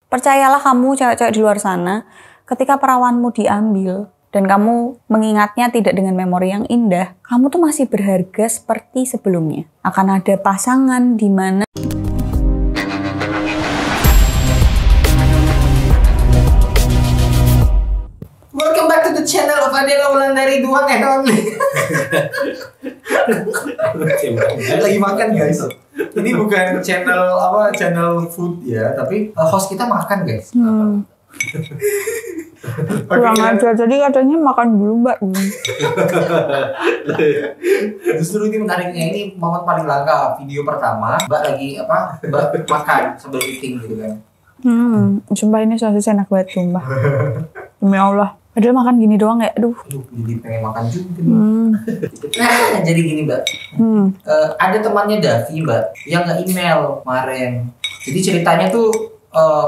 Percayalah kamu cewek-cewek di luar sana, ketika perawanmu diambil dan kamu mengingatnya tidak dengan memori yang indah, kamu tuh masih berharga seperti sebelumnya. Akan ada pasangan di mana Welcome back to the channel of Adela Wulandari Duan and Only. Lagi makan guys. Ini bukan channel food ya, tapi host kita makan guys. kurang ajar, jadi katanya makan dulu mbak. Justru ini menariknya, ini momen paling langka. Video pertama mbak lagi mbak makan sambil eating gitu kan. Sumpah ini sosis enak banget sumpah. Demi Allah. Padahal makan gini doang ya, aduh. Jadi pengen makan juga. Nah, jadi gini mbak. Ada temannya Davi mbak, yang nge-email kemarin. Jadi ceritanya tuh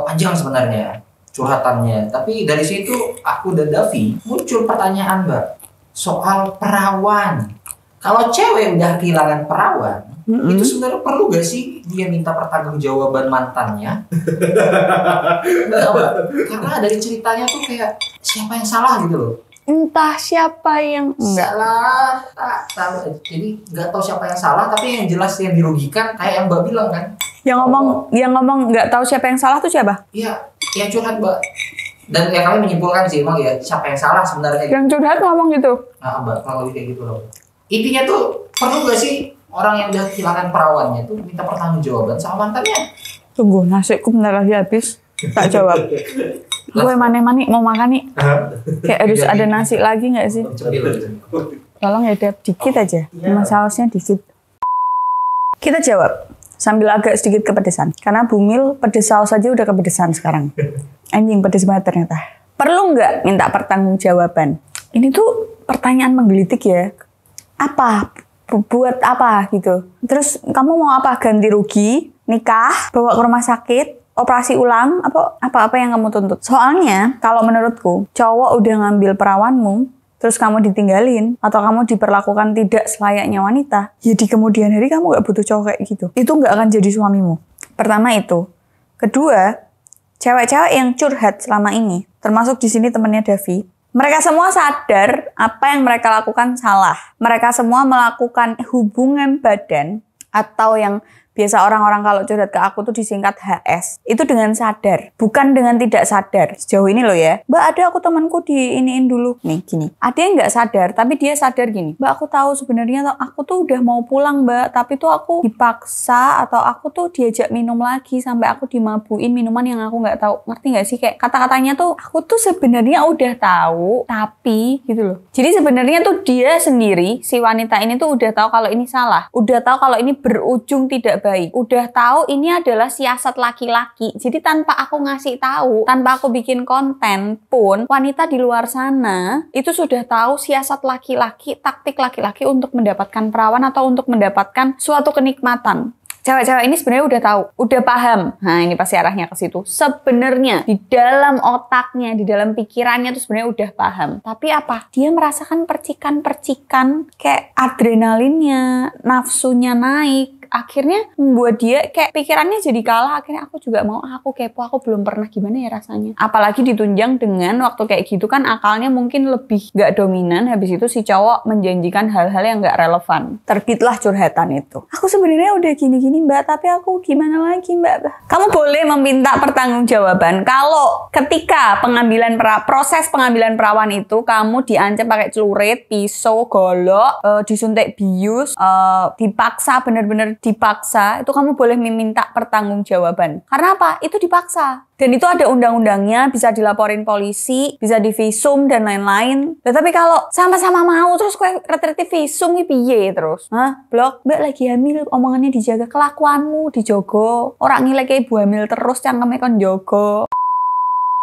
panjang sebenarnya curhatannya. Tapi dari situ aku dan Davi muncul pertanyaan mbak soal perawan. Kalau cewek udah kehilangan perawan, itu sebenarnya perlu gak sih dia minta pertanggungjawaban mantannya? Enggak, Mbak. Karena dari ceritanya tuh kayak siapa yang salah gitu loh. Entah siapa yang salah, tak tahu. Jadi nggak tahu siapa yang salah, tapi yang jelas yang dirugikan kayak yang Mbak bilang kan. Yang ngomong nggak tahu siapa yang salah tuh siapa? Iya, yang curhat Mbak. Dan ya kami menyimpulkan sih emang ya siapa yang salah sebenarnya. Yang curhat ngomong gitu. Nah Mbak, kalau lebih kayak gitu loh. Intinya tuh perlu gak sih orang yang udah kehilangan perawannya tuh minta pertanggungjawaban sama mantannya? Tunggu, nasiku bentar lagi habis. Tak jawab. Gue mana-mana mau makan nih. Kayak harus ada nasi lagi gak sih? Tolong ya Dep, dikit aja. Cuma sausnya dikit. Kita jawab sambil agak sedikit kepedesan. Karena Bumil pedes saus aja udah kepedesan sekarang. Anjing pedes banget ternyata. Perlu nggak minta pertanggungjawaban? Ini tuh pertanyaan menggelitik ya. Apa? Buat apa gitu? Terus kamu mau apa? Ganti rugi? Nikah? Bawa ke rumah sakit? Operasi ulang? Apa yang kamu tuntut? Soalnya kalau menurutku cowok udah ngambil perawanmu terus kamu ditinggalin atau kamu diperlakukan tidak selayaknya wanita, ya di kemudian hari kamu gak butuh cowok kayak gitu. Itu gak akan jadi suamimu. Pertama itu. Kedua, cewek-cewek yang curhat selama ini, termasuk di sini temennya Davi, mereka semua sadar apa yang mereka lakukan salah. Mereka semua melakukan hubungan badan atau yang biasa orang-orang kalau curhat ke aku tuh disingkat HS. Itu dengan sadar, bukan dengan tidak sadar. Sejauh ini loh ya. Mbak, ada aku temanku diiniin dulu. Nih gini. Ada yang nggak sadar, tapi dia sadar gini. Mbak, aku tahu sebenarnya aku tuh udah mau pulang mbak, tapi tuh aku dipaksa atau aku tuh diajak minum lagi sampai aku dimabuin minuman yang aku nggak tahu. Ngerti nggak sih? Kayak kata-katanya tuh aku tuh sebenarnya udah tahu, tapi gitu loh. Jadi sebenarnya tuh dia sendiri, si wanita ini tuh udah tahu kalau ini salah. Udah tahu kalau ini berujung tidak baik. Udah tahu ini adalah siasat laki-laki. Jadi tanpa aku ngasih tahu, tanpa aku bikin konten pun, wanita di luar sana itu sudah tahu siasat laki-laki, taktik laki-laki untuk mendapatkan perawan atau untuk mendapatkan suatu kenikmatan. Cewek-cewek ini sebenarnya udah tahu, udah paham. Nah, ini pasti arahnya ke situ. Sebenarnya di dalam otaknya, di dalam pikirannya tuh sebenarnya udah paham. Tapi apa? Dia merasakan percikan-percikan kayak adrenalinnya, nafsunya naik. Akhirnya membuat dia kayak pikirannya jadi kalah. Akhirnya aku juga mau, aku kepo, aku belum pernah, gimana ya rasanya. Apalagi ditunjang dengan waktu kayak gitu kan akalnya mungkin lebih gak dominan. Habis itu si cowok menjanjikan hal-hal yang gak relevan. Terbitlah curhatan itu. Aku sebenarnya udah gini-gini mbak, tapi aku gimana lagi mbak? Kamu boleh meminta pertanggungjawaban kalau ketika proses pengambilan perawan itu kamu diancam pakai celurit, pisau, golok, disuntik bius, dipaksa, bener-bener dipaksa, itu kamu boleh meminta pertanggungjawaban. Karena apa? Itu dipaksa. Dan itu ada undang-undangnya, bisa dilaporin polisi, bisa divisum dan lain-lain. Tapi kalau sama-sama mau terus kue retriti visum iki piye terus? Hah? Blok, mbak lagi hamil, omongannya dijaga, kelakuanmu dijogo. Orang ngilek ibu hamil terus cangkeme kon jogo.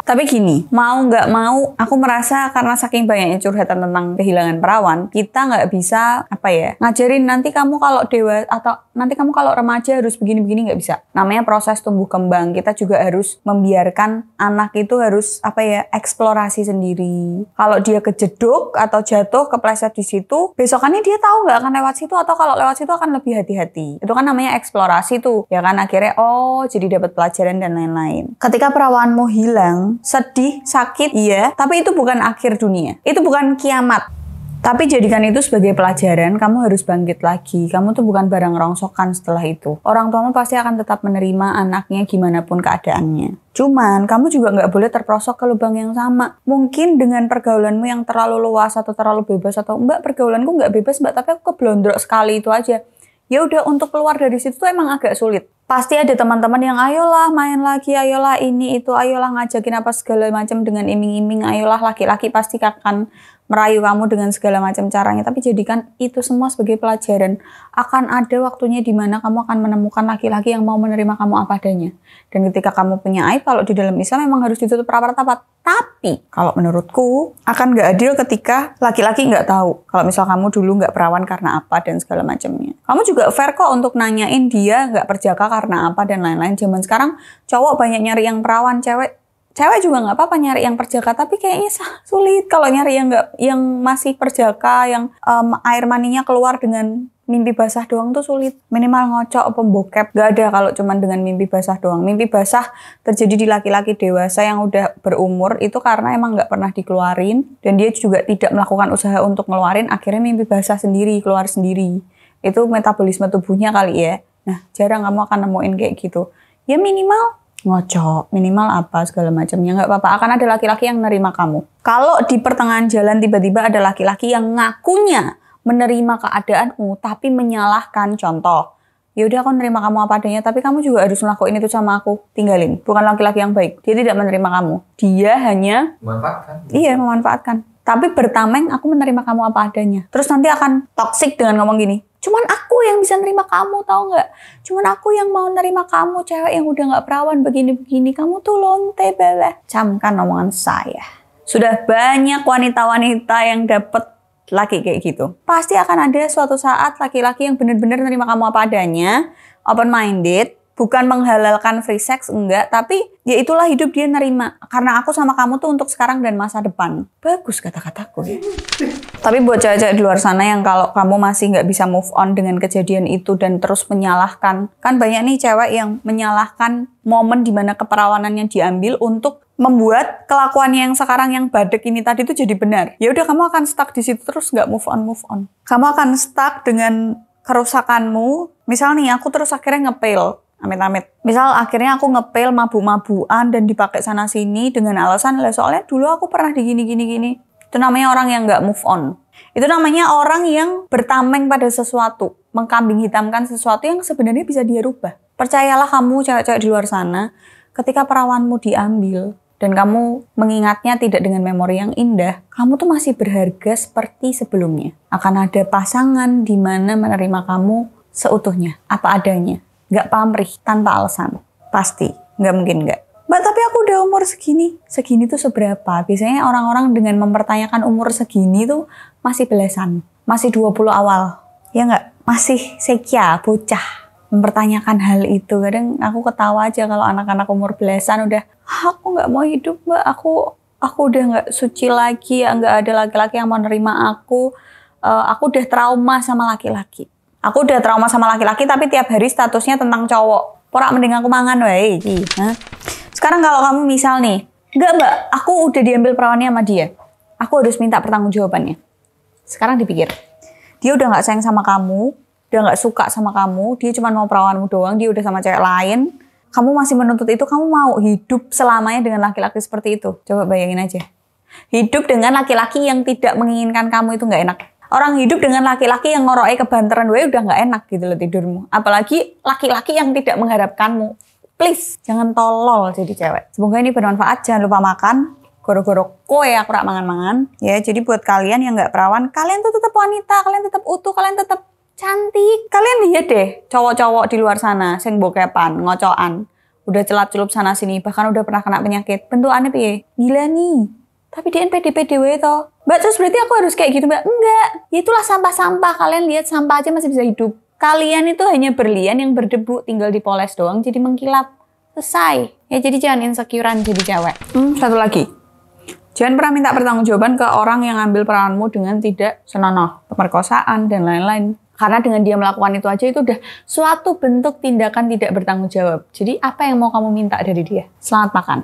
Tapi gini, mau nggak mau, aku merasa karena saking banyaknya curhatan tentang kehilangan perawan, kita nggak bisa ngajarin nanti kamu kalau dewasa atau nanti kamu kalau remaja harus begini-begini, nggak bisa. Namanya proses tumbuh kembang. Kita juga harus membiarkan anak itu harus eksplorasi sendiri. Kalau dia kejeduk atau jatuh kepleset di situ, besokannya dia tahu nggak akan lewat situ, atau kalau lewat situ akan lebih hati-hati. Itu kan namanya eksplorasi tuh, ya kan, akhirnya jadi dapat pelajaran dan lain-lain. Ketika perawanmu hilang, sedih, sakit, iya, tapi itu bukan akhir dunia. Itu bukan kiamat. Tapi jadikan itu sebagai pelajaran, kamu harus bangkit lagi. Kamu tuh bukan barang rongsokan setelah itu. Orang tuamu pasti akan tetap menerima anaknya gimana pun keadaannya. Cuman, kamu juga nggak boleh terperosok ke lubang yang sama. Mungkin dengan pergaulanmu yang terlalu luas atau terlalu bebas, atau mbak pergaulanku nggak bebas mbak, tapi aku keblondrok sekali itu aja. Ya udah, untuk keluar dari situ tuh emang agak sulit. Pasti ada teman-teman yang ayolah main lagi, ayolah ini itu, ayolah ngajakin apa segala macam dengan iming-iming, ayolah laki-laki pasti akan merayu kamu dengan segala macam caranya. Tapi jadikan itu semua sebagai pelajaran. Akan ada waktunya di mana kamu akan menemukan laki-laki yang mau menerima kamu apa adanya. Dan ketika kamu punya aib, kalau di dalam Islam memang harus ditutup rapat-rapat. Tapi kalau menurutku akan nggak adil ketika laki-laki nggak tahu kalau misal kamu dulu nggak perawan karena apa dan segala macamnya. Kamu juga fair kok untuk nanyain dia nggak perjaka karena apa dan lain-lain. Zaman sekarang cowok banyak nyari yang perawan, cewek juga nggak apa-apa nyari yang perjaka, tapi kayaknya sulit kalau nyari yang masih perjaka, yang air maninya keluar dengan mimpi basah doang tuh sulit. Minimal ngocok, pembokep, gak ada kalau cuman dengan mimpi basah doang. Mimpi basah terjadi di laki-laki dewasa yang udah berumur itu karena emang gak pernah dikeluarin dan dia juga tidak melakukan usaha untuk ngeluarin, akhirnya mimpi basah sendiri, keluar sendiri. Itu metabolisme tubuhnya kali ya. Nah, jarang kamu akan nemuin kayak gitu. Ya minimal ngocok, minimal apa segala macamnya, nggak apa-apa. Akan ada laki-laki yang nerima kamu. Kalau di pertengahan jalan tiba-tiba ada laki-laki yang ngakunya menerima keadaanmu tapi menyalahkan, contoh, ya udah aku nerima kamu apa adanya, tapi kamu juga harus ngelakuin itu sama aku, tinggalin. Bukan laki-laki yang baik, dia tidak menerima kamu, dia hanya memanfaatkan. Iya, memanfaatkan. Tapi bertameng aku menerima kamu apa adanya. Terus nanti akan toksik dengan ngomong gini, cuman aku yang bisa nerima kamu, tahu nggak? Cuman aku yang mau nerima kamu, cewek yang udah nggak perawan begini-begini, kamu tuh lonte bele. Camkan omongan saya. Sudah banyak wanita-wanita yang dapat laki kayak gitu. Pasti akan ada suatu saat laki-laki yang benar-benar nerima kamu apa adanya, open minded, bukan menghalalkan free sex, enggak, tapi ya itulah hidup dia nerima. Karena aku sama kamu tuh untuk sekarang dan masa depan. Bagus kata-kataku ya. Tapi buat cewek-cewek di luar sana yang kalau kamu masih nggak bisa move on dengan kejadian itu dan terus menyalahkan, kan banyak nih cewek yang menyalahkan momen dimana keperawanannya diambil untuk membuat kelakuannya yang sekarang yang badek ini tadi itu jadi benar. Ya udah, kamu akan stuck di situ terus nggak move on. Kamu akan stuck dengan kerusakanmu. Misal nih, aku terus akhirnya ngepil. Amit-amit. Misal akhirnya aku ngepil mabuk-mabukan dan dipakai sana sini dengan alasan soalnya dulu aku pernah gini. Itu namanya orang yang nggak move on. Itu namanya orang yang bertameng pada sesuatu, mengkambing hitamkan sesuatu yang sebenarnya bisa dia rubah. Percayalah kamu cewek-cewek di luar sana, ketika perawanmu diambil dan kamu mengingatnya tidak dengan memori yang indah, kamu tuh masih berharga seperti sebelumnya. Akan ada pasangan di mana menerima kamu seutuhnya, apa adanya. Nggak pamrih, tanpa alasan. Pasti, nggak mungkin nggak. Mbak, tapi aku udah umur segini. Segini tuh seberapa? Biasanya orang-orang dengan mempertanyakan umur segini tuh masih belasan. Masih 20 awal. Ya nggak? Masih sekia, bocah. Mempertanyakan hal itu. Kadang aku ketawa aja kalau anak-anak umur belasan udah, aku nggak mau hidup mbak, aku udah nggak suci lagi, nggak ada laki-laki yang mau nerima aku udah trauma sama laki-laki. Aku udah trauma sama laki-laki tapi tiap hari statusnya tentang cowok. Porak mending aku mangan wae. Sekarang kalau kamu misal nih, enggak mbak, aku udah diambil perawannya sama dia, aku harus minta pertanggungjawabannya. Sekarang dipikir, dia udah nggak sayang sama kamu, udah nggak suka sama kamu, dia cuma mau perawanmu doang, dia udah sama cewek lain, kamu masih menuntut itu, kamu mau hidup selamanya dengan laki-laki seperti itu? Coba bayangin aja. Hidup dengan laki-laki yang tidak menginginkan kamu itu nggak enak. Orang hidup dengan laki-laki yang ngoroknya kebanteran udah nggak enak gitu loh tidurmu. Apalagi laki-laki yang tidak mengharapkanmu. Please, jangan tolol jadi cewek. Semoga ini bermanfaat. Jangan lupa makan. Goro-goro kowe aku rak mangan-mangan. Ya, jadi buat kalian yang nggak perawan, kalian tuh tetap wanita, kalian tetap utuh, kalian tetap cantik. Kalian lihat deh cowok-cowok di luar sana sing bokepan, ngocokan. udah celup sana sini, bahkan udah pernah kena penyakit. Bentukannya piye? Gila nih. Tapi dia pede-pede wae toh. Mbak, terus berarti aku harus kayak gitu, Mbak? Enggak. Ya itulah sampah-sampah. Kalian lihat sampah aja masih bisa hidup. Kalian itu hanya berlian yang berdebu, tinggal dipoles doang jadi mengkilap. Selesai. Ya jadi jangan insecurean jadi cewek. Satu lagi. Jangan pernah minta pertanggungjawaban ke orang yang ngambil peranmu dengan tidak senonoh, pemerkosaan dan lain-lain. Karena dengan dia melakukan itu aja itu udah suatu bentuk tindakan tidak bertanggung jawab. Jadi apa yang mau kamu minta dari dia? Selamat makan.